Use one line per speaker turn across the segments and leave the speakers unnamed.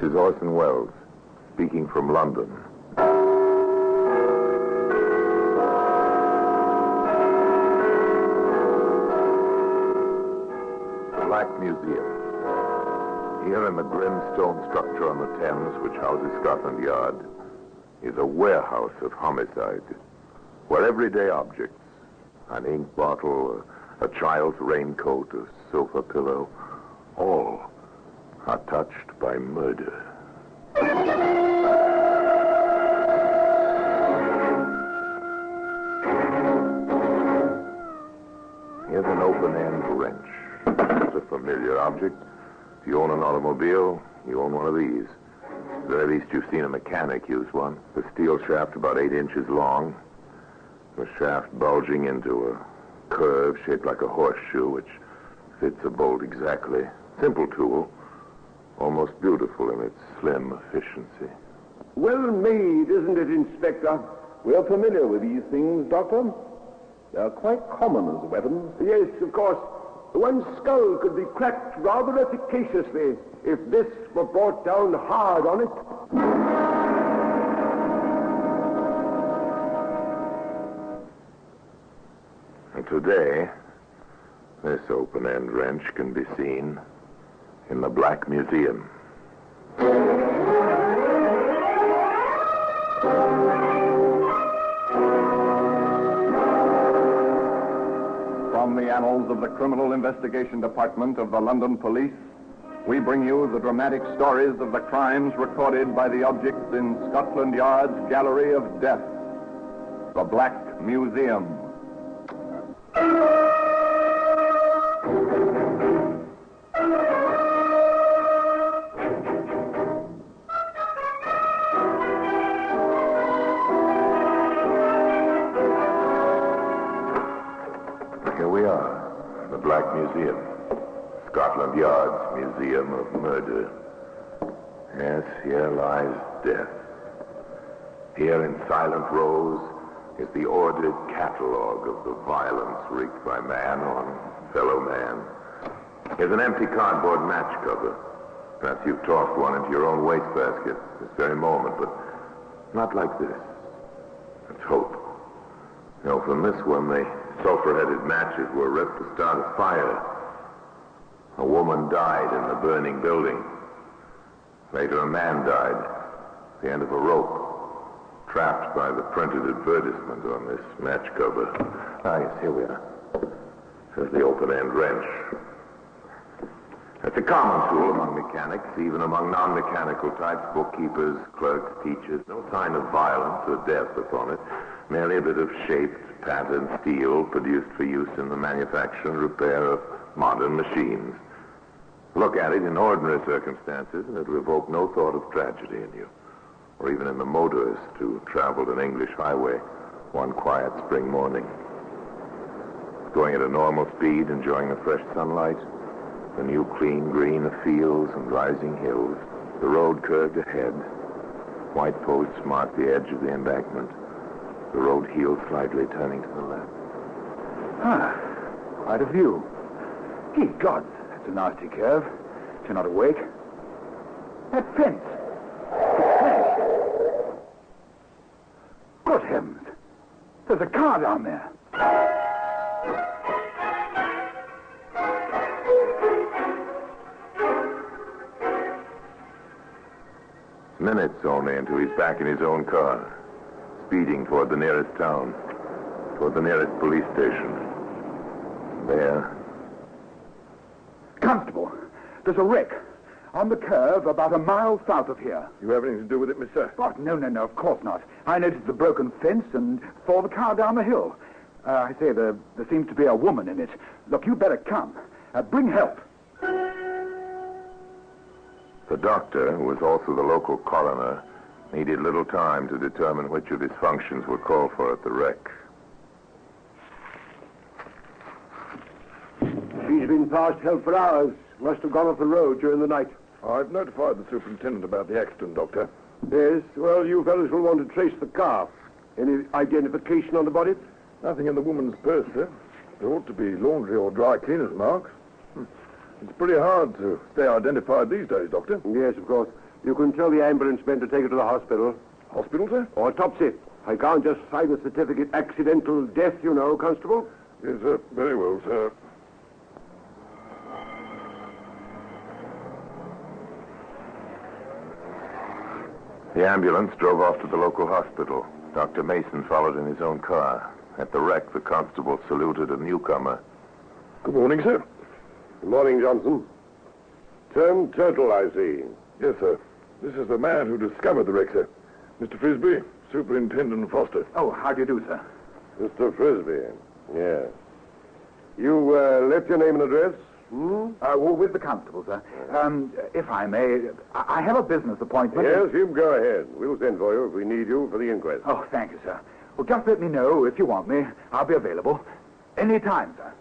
is Orson Welles, speaking from London. The Black Museum. Here in the grim stone structure on the Thames, which houses Scotland Yard, is a warehouse of homicide, where everyday objects, an ink bottle, a child's raincoat, a sofa pillow, all are touched by murder. Here's an open-end wrench. It's a familiar object. If you own an automobile, you own one of these. At the very least, you've seen a mechanic use one. The steel shaft about 8 inches long. The shaft bulging into a curve shaped like a horseshoe, which fits a bolt exactly. Simple tool, almost beautiful in its slim efficiency.
Well made, isn't it, Inspector? We're familiar with these things, Doctor. They're quite common as weapons. Yes, of course. One skull could be cracked rather efficaciously if this were brought down hard on it.
And today, this open-end wrench can be seen in the Black Museum.
From the annals of the Criminal Investigation Department of the London Police, we bring you the dramatic stories of the crimes recorded by the objects in Scotland Yard's Gallery of Death, the Black Museum.
Here we are, the Black Museum. Scotland Yard's Museum of Murder. Yes, here lies death. Here in silent rows is the ordered catalogue of the violence wreaked by man on fellow man. Here's an empty cardboard match cover. Perhaps you've tossed one into your own wastebasket this very moment, but not like this. Let's hope. You know, from this one, the sulfur-headed matches were ripped to start a fire. A woman died in the burning building. Later, a man died at the end of a rope, trapped by the printed advertisement on this match cover. Ah, yes, here we are. Here's the open-end wrench. It's a common tool among mechanics, even among non-mechanical types, bookkeepers, clerks, teachers. No sign of violence or death upon it. Merely a bit of shaped, patterned steel produced for use in the manufacture and repair of modern machines. Look at it in ordinary circumstances, and it will evoke no thought of tragedy in you, or even in the motorist who traveled an English highway one quiet spring morning. Going at a normal speed, enjoying the fresh sunlight, the new clean green of fields and rising hills. The road curved ahead. White posts marked the edge of the embankment. The road heeled slightly, turning to the left.
Ah, quite a view. Good God, that's a nasty curve. If you're not awake. That fence. It's smashed. Good heavens. There's a car down there.
Minutes only until he's back in his own car, speeding toward the nearest town, toward the nearest police station. There.
Constable, there's a wreck on the curve about a mile south of here.
You have anything to do with it, mister?
Oh, no, of course not. I noticed the broken fence and saw the car down the hill. I say, there seems to be a woman in it. Look, you better come. Bring help.
The doctor, who was also the local coroner, needed little time to determine which of his functions were called for at the wreck.
She's been past help for hours. Must have gone off the road during the night.
I've notified the superintendent about the accident, Doctor.
Yes, well, you fellows will want to trace the car. Any identification on the body?
Nothing in the woman's purse, sir. There ought to be laundry or dry cleaner's marks. It's pretty hard to stay identified these days, Doctor.
Yes, of course. You can tell the ambulance men to take her to the hospital.
Hospital, sir?
Or autopsy. I can't just sign a certificate. Accidental death, you know, Constable.
Yes, sir. Very well, sir.
The ambulance drove off to the local hospital. Dr. Mason followed in his own car. At the wreck, the constable saluted a newcomer.
Good morning, sir.
Good morning, Johnson. Turned turtle, I see.
Yes, sir. This is the man who discovered the wreck, sir. Mr. Frisbee, Superintendent Foster.
Oh, how do you do, sir?
Mr. Frisbee. Yes. You left your name and address?
Well, with the constable, sir. If I may, I have a business appointment.
Yes, you go ahead. We'll send for you if we need you for the inquest.
Oh, thank you, sir. Well, just let me know if you want me. I'll be available. Any time, sir.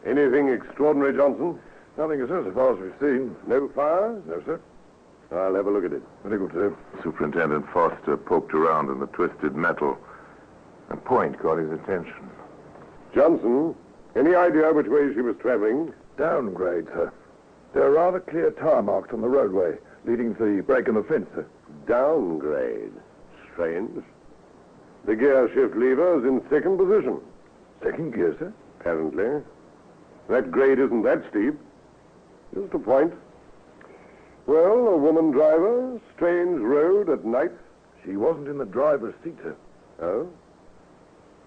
Anything extraordinary, Johnson?
Nothing, sir, so far as we've seen.
No fire?
No, sir.
I'll have a look at it.
Very good, sir.
Superintendent Foster poked around in the twisted metal. A point caught his attention.
Johnson, any idea which way she was traveling?
Downgrade, sir. There are rather clear tire marks on the roadway leading to the break in the fence, sir.
Downgrade. Strange. The gear shift lever is in second position.
Second gear, sir?
Apparently. That grade isn't that steep. Just a point. Well, a woman driver, strange road at night.
She wasn't in the driver's seat, sir.
Oh?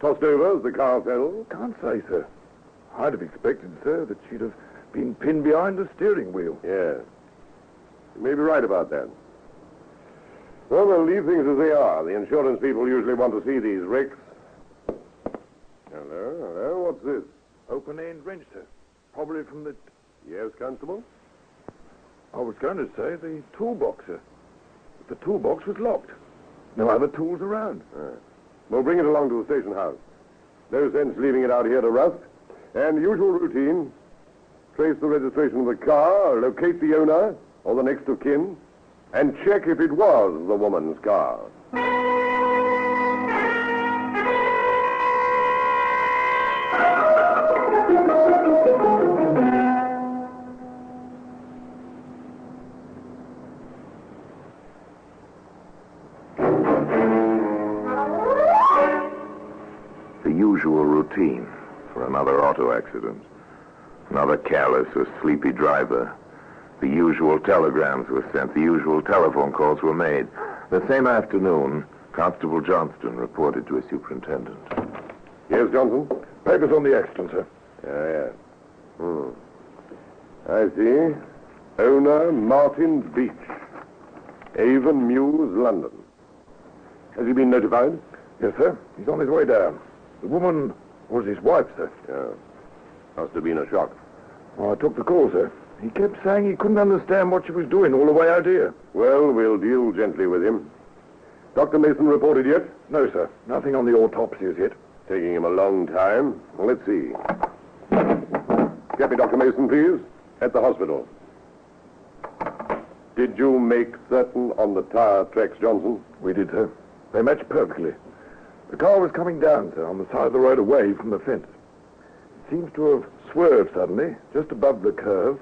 Tossed over as the car fell?
Can't say, sir. I'd have expected, sir, that she'd have been pinned behind the steering wheel.
Yes. You may be right about that. Well, we'll leave things as they are. The insurance people usually want to see these wrecks. Hello? What's this?
Open-end wrench, sir. Probably from the...
Yes, Constable?
I was going to say the toolbox, sir. But the toolbox was locked. No other tools around.
We'll bring it along to the station house. No sense leaving it out here to rust. And usual routine. Trace the registration of the car, locate the owner, or the next of kin, and check if it was the woman's car.
The usual routine for another auto accident. Another careless or sleepy driver. The usual telegrams were sent. The usual telephone calls were made. The same afternoon, Constable Johnston reported to his superintendent.
Yes, Johnson?
Papers on the accident, sir.
I see. Owner Martin Beach. Avon Mews, London. Has he been notified?
Yes, sir. He's on his way down. The woman was his wife, sir.
Must have been a shock.
Well, I took the call, sir. He kept saying he couldn't understand what she was doing all the way out here.
Well, we'll deal gently with him. Dr. Mason reported yet?
No, sir. Nothing on the autopsy as yet.
Taking him a long time. Well, let's see. Get me Dr. Mason, please. At the hospital. Did you make certain on the tire tracks, Johnson?
We did, sir. They matched perfectly. The car was coming down, sir, on the side of the road away from the fence. It seems to have swerved suddenly, just above the curve,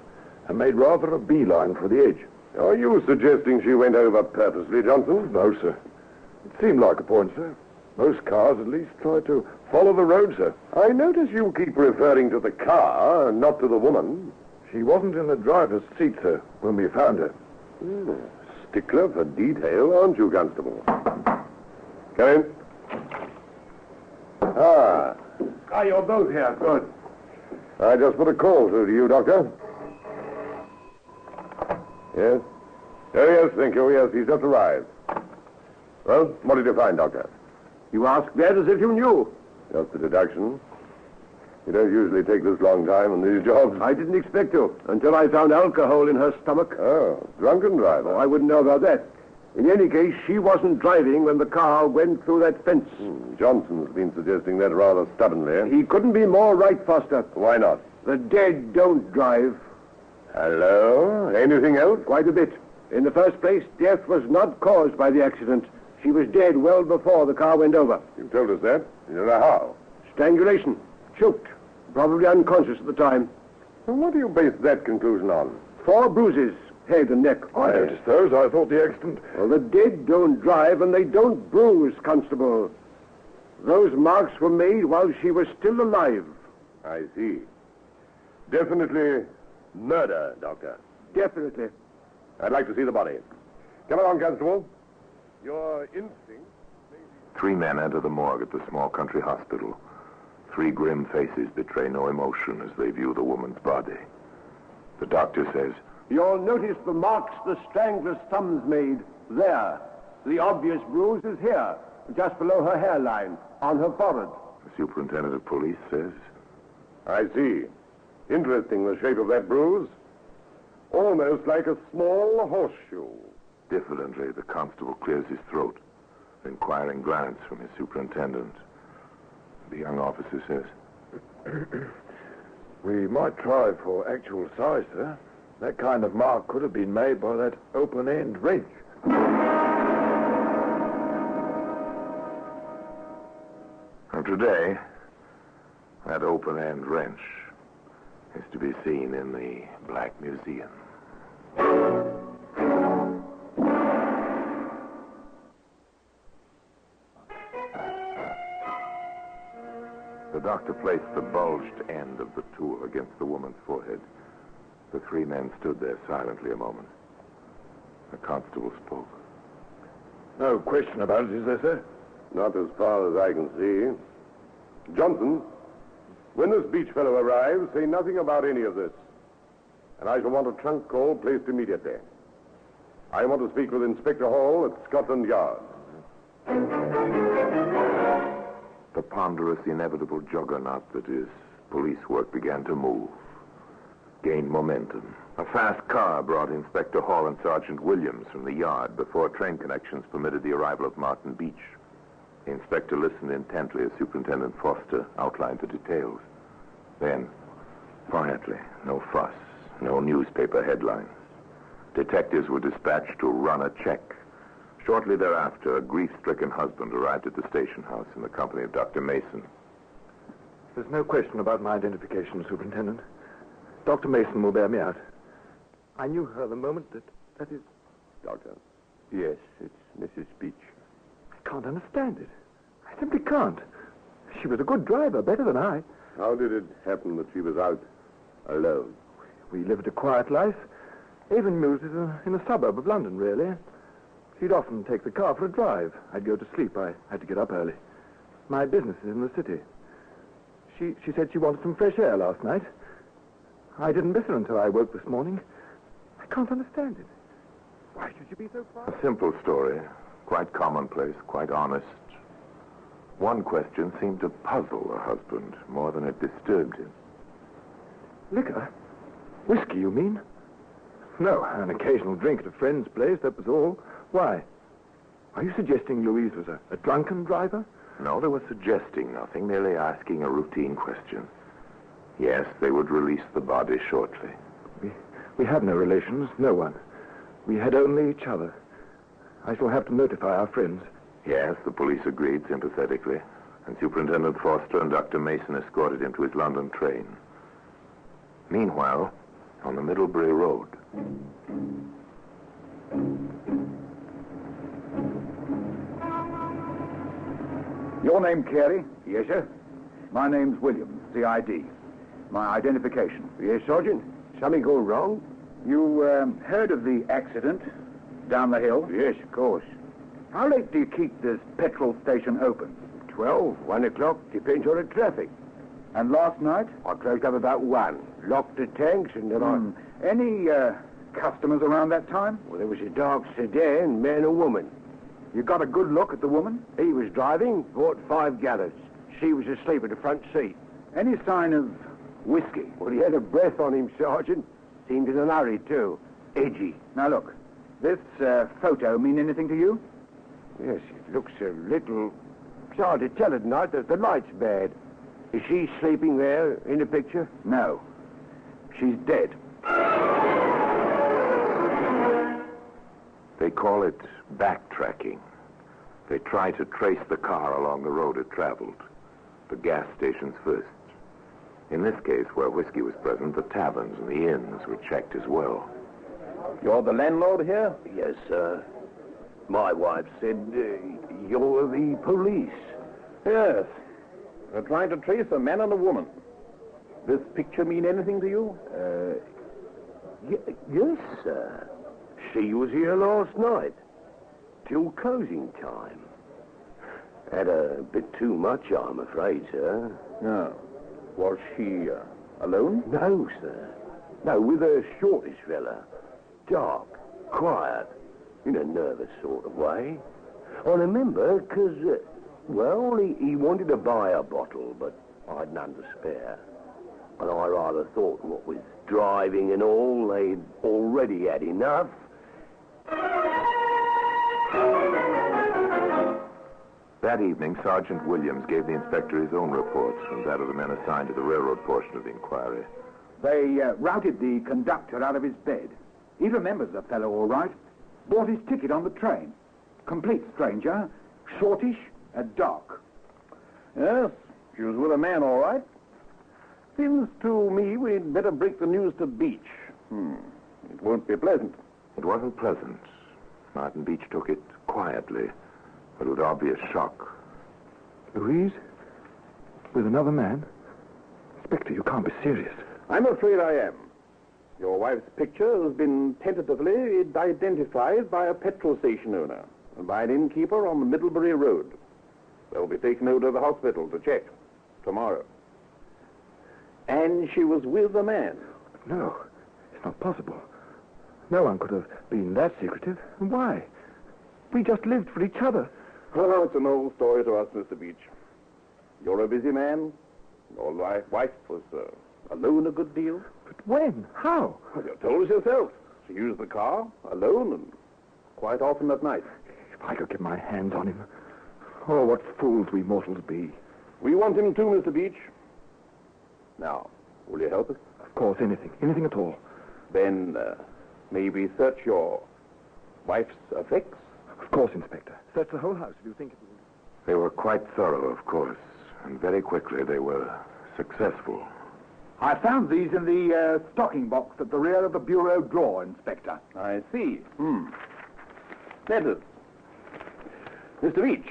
and made rather a beeline for the edge.
Are you suggesting she went over purposely, Johnson?
No, sir. It seemed like a point, sir. Most cars, at least, try to follow the road, sir.
I notice you keep referring to the car, not to the woman.
She wasn't in the driver's seat, sir, when we found her.
Stickler for detail, aren't you, Constable? Come in. You're both here. Good. I just put a call through to you, Doctor. Yes? Oh, yes, thank you. Yes, he's just arrived. Well, what did you find, Doctor? You ask that as if you knew. Just a deduction. You don't usually take this long time on these jobs. I didn't expect to, until I found alcohol in her stomach. Oh, drunken driver. Oh, I wouldn't know about that. In any case, she wasn't driving when the car went through that fence. Johnson's been suggesting that rather stubbornly. He couldn't be more right, Foster. Why not? The dead don't drive. Hello? Anything else? Quite a bit. In the first place, death was not caused by the accident. She was dead well before the car went over. You told us that. You know how? Strangulation. Choked. Probably unconscious at the time. And what do you base that conclusion on? 4 bruises. head and neck,
I
are they?
noticed those. I thought the accident...
Well, the dead don't drive and they don't bruise, Constable. Those marks were made while she was still alive.
I see. Definitely murder, Doctor.
Definitely.
I'd like to see the body. Come along, Constable. Your instinct...
3 men enter the morgue at the small country hospital. 3 grim faces betray no emotion as they view the woman's body. The doctor says,
You'll notice the marks the strangler's thumbs made there. The obvious bruise is here, just below her hairline, on her forehead.
the superintendent of police says,
I see. Interesting, the shape of that bruise. Almost like a small horseshoe.
diffidently, the constable clears his throat, an inquiring glance from his superintendent. The young officer says,
We might try for actual size, sir. That kind of mark could have been made by that open-end wrench.
Now today, that open-end wrench is to be seen in the Black Museum. The doctor placed the bulged end of the tool against the woman's forehead. The 3 men stood there silently a moment. The constable spoke.
No question about it, is there, sir?
Not as far as I can see. Johnson, when this Beach fellow arrives, say nothing about any of this. And I shall want a trunk call placed immediately. I want to speak with Inspector Hall at Scotland Yard.
The ponderous, inevitable juggernaut that is police work began to move, gained momentum. A fast car brought Inspector Hall and Sergeant Williams from the yard before train connections permitted the arrival of Martin Beach. The inspector listened intently as Superintendent Foster outlined the details. Then, quietly, no fuss, no newspaper headlines. Detectives were dispatched to run a check. Shortly thereafter, a grief-stricken husband arrived at the station house in the company of Dr. Mason.
There's no question about my identification, Superintendent. Dr. Mason will bear me out. I knew her the moment that is...
Doctor. Yes, it's Mrs. Beach.
I can't understand it. I simply can't. She was a good driver, better than I.
How did it happen that she was out alone?
We lived a quiet life. Avon Mills is in a suburb of London, really. She'd often take the car for a drive. I'd go to sleep. I had to get up early. My business is in the city. She said she wanted some fresh air last night. I didn't miss her until I woke this morning. I can't understand it. Why should you be so far?
A simple story, quite commonplace, quite honest. One question seemed to puzzle the husband more than it disturbed him.
Liquor? Whiskey, you mean? No, an occasional drink at a friend's place, that was all. Why? Are you suggesting Louise was a drunken driver?
No, they were suggesting nothing, merely asking a routine question. Yes, they would release the body shortly.
We have no relations, no one. We had only each other. I shall have to notify our friends.
Yes, the police agreed sympathetically, and Superintendent Foster and Dr. Mason escorted him to his London train. Meanwhile, on the Middlebury Road...
Your name, Carey?
Yes, sir.
My name's Williams, CID. My identification.
Yes, Sergeant. Something going wrong?
You heard of the accident down the hill?
Yes, of course.
How late do you keep this petrol station open?
12, 1 o'clock, depends on the traffic.
And last night?
I closed up about 1. Locked the tanks and then
Any customers around that time?
Well, there was a dark sedan, man and woman.
You got a good look at the woman?
He was driving, bought 5 gallons. She was asleep in the front seat.
Any sign of whiskey?
Well, he had a breath on him, Sergeant. Seemed in a hurry, too. Edgy.
Now, look, this photo mean anything to you?
Yes, it looks a little... It's hard to tell at night that the light's bad. Is she sleeping there in the picture?
No. She's dead.
They call it backtracking. They try to trace the car along the road it traveled. The gas stations first. In this case, where whiskey was present, the taverns and the inns were checked as well.
You're the landlord here?
Yes, sir. My wife said you're the police.
Yes. We're trying to trace a man and a woman. This picture mean anything to you?
Yes, sir. She was here last night, till closing time. Had a bit too much, I'm afraid, sir.
No. Was she alone?
No, sir. No, with a shortish fella. Dark, quiet, in a nervous sort of way. I remember, because, he wanted to buy a bottle, but I'd none to spare. And I rather thought what with driving and all, they'd already had enough.
That evening, Sergeant Williams gave the inspector his own reports and that of the men assigned to the railroad portion of the inquiry.
They routed the conductor out of his bed. He remembers the fellow all right. Bought his ticket on the train. Complete stranger, shortish and dark.
Yes, she was with a man, all right. Seems to me we'd better break the news to Beach. It won't be pleasant.
It wasn't pleasant. Martin Beach took it quietly, but with obvious shock.
Louise? With another man? Inspector, you can't be serious.
I'm afraid I am. Your wife's picture has been tentatively identified by a petrol station owner and by an innkeeper on the Middlebury Road. They'll be taken over to the hospital to check tomorrow. And she was with a man.
No, it's not possible. No one could have been that secretive. And why? We just lived for each other.
Oh, it's an old story to us, Mr. Beach. You're a busy man. Your wife was alone a good deal.
But when? How?
Well, you told us yourself. She used the car alone and quite often at night.
If I could get my hands on him. Oh, what fools we mortals be.
We want him too, Mr. Beach. Now, will you help us?
Of course, anything. Anything at all.
Then, maybe search your wife's effects?
Of course, Inspector. Search the whole house if you think it will.
They were quite thorough, of course, and very quickly they were successful.
I found these in the stocking box at the rear of the bureau drawer, Inspector.
I see. Letters. Mr. Beach,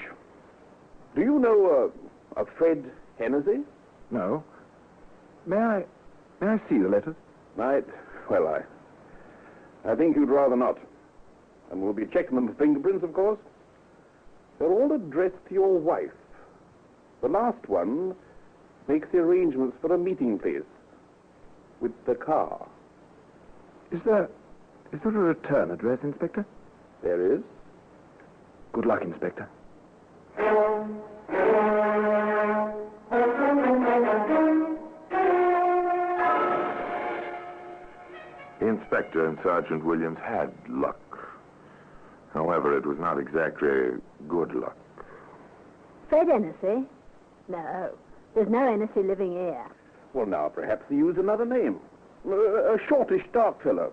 do you know a Fred Hennessy?
No. May I see the letters?
I think you'd rather not. And we'll be checking them for fingerprints, of course. They're all addressed to your wife. The last one makes the arrangements for a meeting place with the car.
Is there a return address, Inspector?
There is.
Good luck, Inspector.
The inspector and Sergeant Williams had luck. However, it was not exactly good luck.
Fred Hennessy? No, there's no Hennessy living here.
Well, now, perhaps he used another name. A shortish, dark fellow,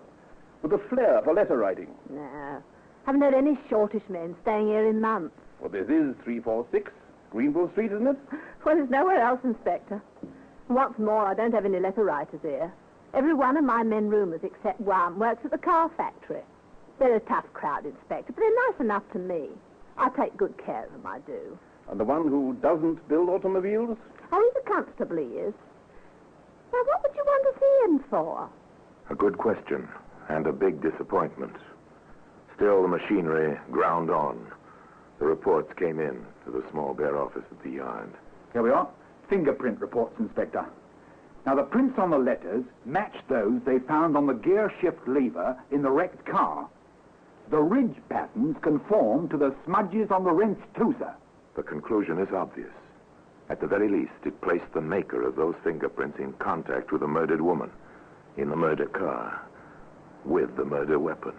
with a flair for letter writing.
No, haven't heard any shortish men staying here in months.
Well, this is 346 Greenville Street, isn't it?
Well, there's nowhere else, Inspector. And what's more, I don't have any letter writers here. Every one of my men roomers, except one, works at the car factory. They're a tough crowd, Inspector, but they're nice enough to me. I take good care of them, I do.
And the one who doesn't build automobiles?
Oh, he's a constable, he is. Now, what would you want to see him for?
A good question, and a big disappointment. Still, the machinery ground on. The reports came in to the small bare office at the yard.
Here we are. Fingerprint reports, Inspector. Now, the prints on the letters match those they found on the gear shift lever in the wrecked car. The ridge patterns conform to the smudges on the rinse too, sir.
The conclusion is obvious. At the very least, it placed the maker of those fingerprints in contact with the murdered woman, in the murder car, with the murder weapon.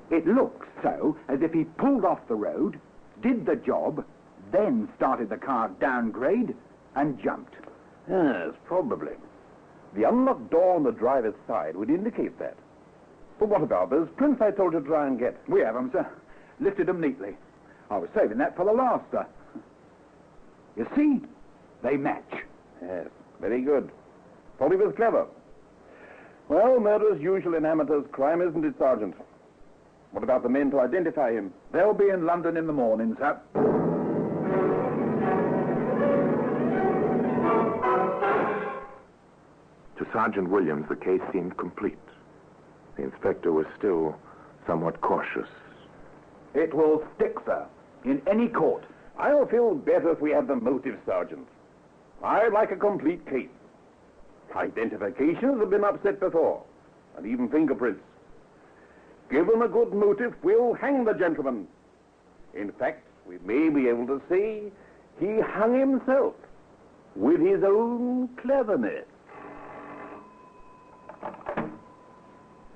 It looks so as if he pulled off the road, did the job, then started the car downgrade and jumped.
Yes, probably. The unlocked door on the driver's side would indicate that. But what about those prints I told you to try and get?
We have them, sir. Lifted them neatly. I was saving that for the last, sir. You see? They match.
Yes, very good. Thought he was clever. Well, murder's usual in amateurs' crime, isn't it, Sergeant? What about the men to identify him?
They'll be in London in the morning, sir.
To Sergeant Williams, the case seemed complete. The inspector was still somewhat cautious.
It will stick, sir, in any court.
I'll feel better if we have the motive, Sergeant. I'd like a complete case. Identifications have been upset before, and even fingerprints. Given a good motive, we'll hang the gentleman. In fact, we may be able to say he hung himself with his own cleverness.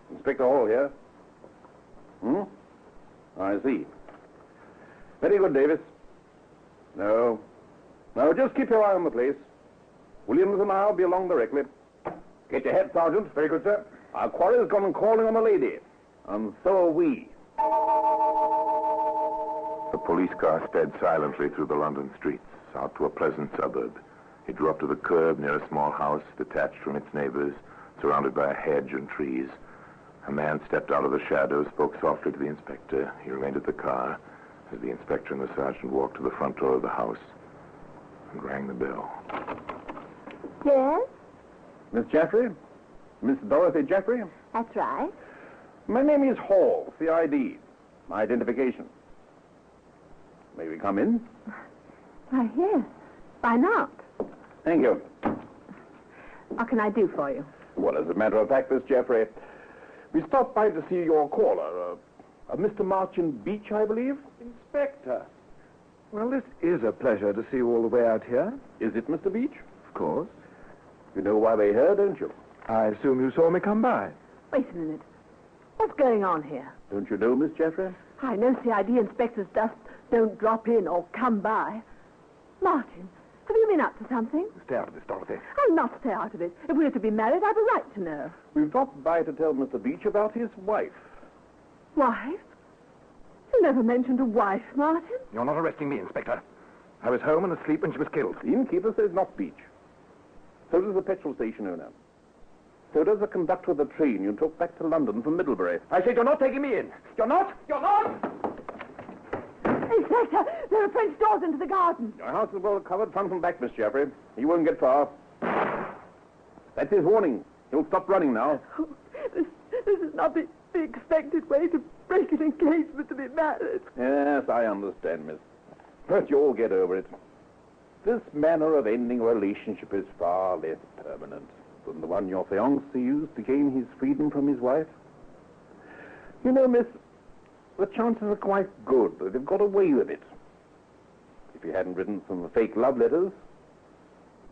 Inspector Hall here. I see. Very good, Davis. No, just keep your eye on the place. Williams and I'll be along directly. Get your head, Sergeant. Very good, sir. Our quarry's gone calling on a lady, and so are we.
The police car sped silently through the London streets, out to a pleasant suburb. It drew up to the curb near a small house detached from its neighbors, surrounded by a hedge and trees. A man stepped out of the shadow, spoke softly to the inspector. He remained at the car as the inspector and the sergeant walked to the front door of the house and rang the bell.
Yes?
Miss Jeffrey? Miss Dorothy Jeffrey?
That's right.
My name is Hall, CID. My identification. May we come in?
Why, yes. Why not?
Thank you.
What can I do for you?
Well, as a matter of fact, Miss Jeffrey, we stopped by to see your caller, Mr. Martin Beach, I believe?
Inspector. Well, this is a pleasure to see you all the way out here.
Is it Mr. Beach?
Of course.
You know why we're here, don't you?
I assume you saw me come by.
Wait a minute. What's going on here?
Don't you know, Miss Jeffrey?
I know CID inspectors just don't drop in or come by. Martin, have you been up to something?
Stay out of this, Dorothy.
I'll not stay out of it. If we're to be married, I've a right to know.
We've dropped by to tell Mr. Beach about his wife.
Wife? You never mentioned a wife, Martin.
You're not arresting me, Inspector. I was home and asleep when she was killed.
The innkeeper says not Beach. So does the petrol station owner. So does the conductor of the train you took back to London from Middlebury.
I said you're not taking me in. You're not! You're not!
Inspector, there are French doors into the garden.
Your house is well covered front and back, Miss Jeffrey. He won't get far. That's his warning. He'll stop running now.
Oh, this is not the expected way to break an engagement to be married.
Yes, I understand, miss. But you'll get over it. This manner of ending a relationship is far less permanent than the one your fiancé used to gain his freedom from his wife. You know, miss, the chances are quite good that they've got away with it. If he hadn't written some fake love letters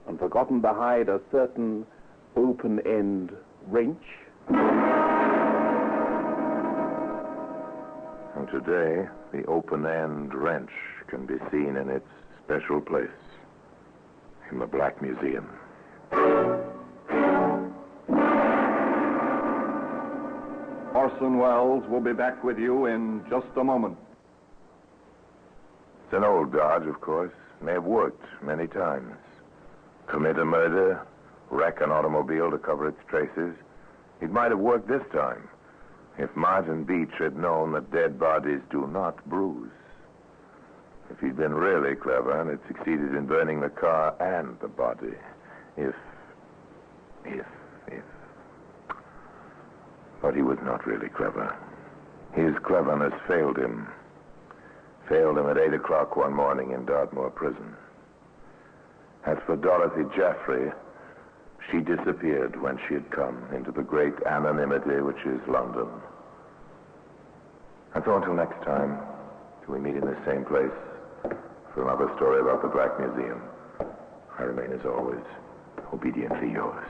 and forgotten to hide a certain open-end wrench.
And today, the open-end wrench can be seen in its special place in the Black Museum.
Orson Welles will be back with you in just a moment.
It's an old dodge, of course. May have worked many times. Commit a murder, wreck an automobile to cover its traces. It might have worked this time if Martin Beach had known that dead bodies do not bruise. If he'd been really clever and had succeeded in burning the car and the body. If. But he was not really clever. His cleverness failed him. Failed him at 8 o'clock one morning in Dartmoor prison. As for Dorothy Jeffrey, she disappeared when she had come into the great anonymity which is London. And so until next time, till we meet in the same place for another story about the Black Museum, I remain as always, obediently yours.